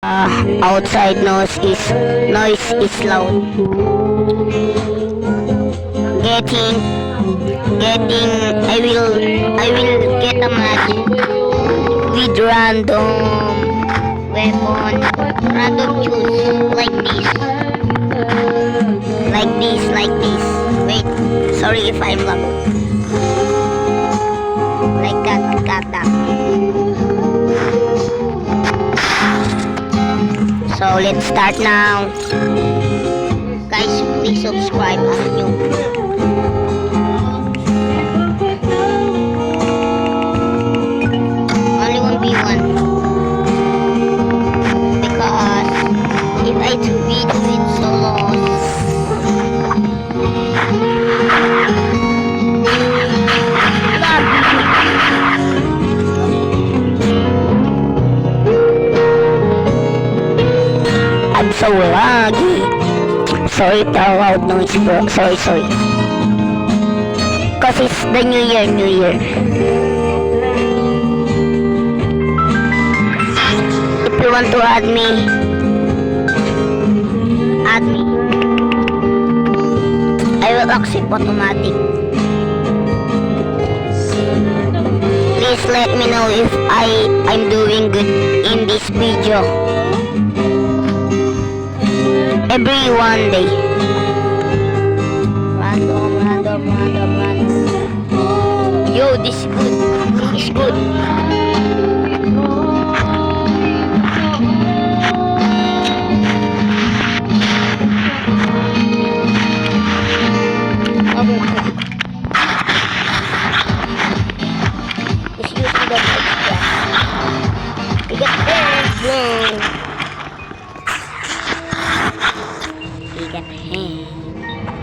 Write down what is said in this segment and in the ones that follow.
Outside noise is loud. Getting I will get a match with random weapon, random choose like this. Wait, sorry if I'm loud. Like that. So let's start now. Guys, please subscribe if new. Only 1v1. Because if I 2v2 it's so lost. I'm so laggy. Sorry the loud noise, bro. Sorry. Cause it's the New Year. If you want to add me. I will accept automatic. Please let me know if I'm doing good in this video. Every one day. Random. Yo, this is good. Just using the mic. We got there.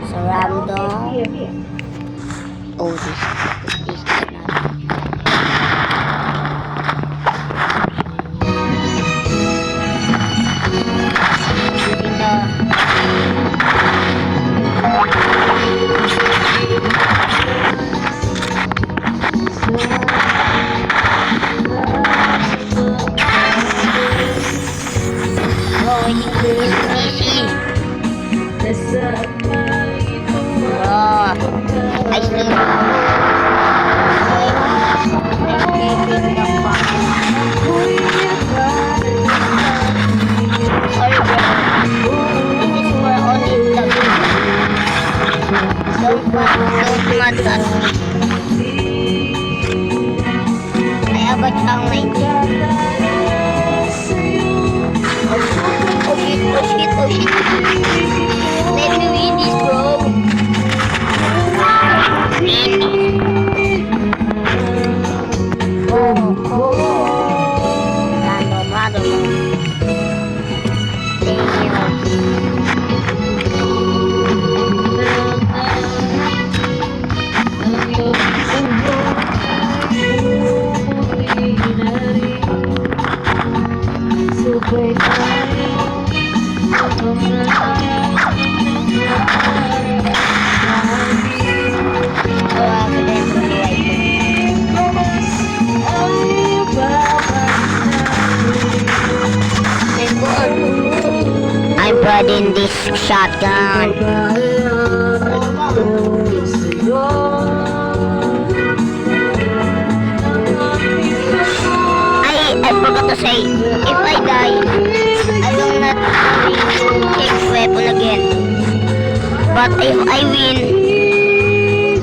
So random. Oh, this is not. Using I still sorry bro, this is for only the don't mad at me. I have a challenge. Oh shit. Let me win this, bro. I'm riding this shotgun. I forgot to say, if I die, I will not change weapon again. But if I win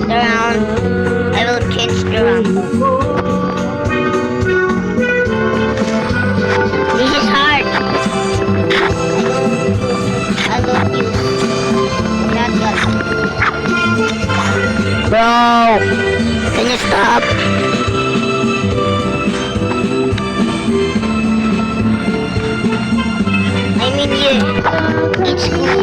the round, I will change the round. This is hard. I don't use that gun. Bro, can you stop? I mean, yeah, it's good.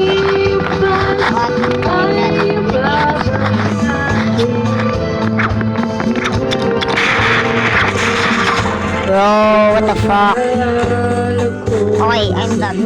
Bro, what the fuck? Okay, I'm done.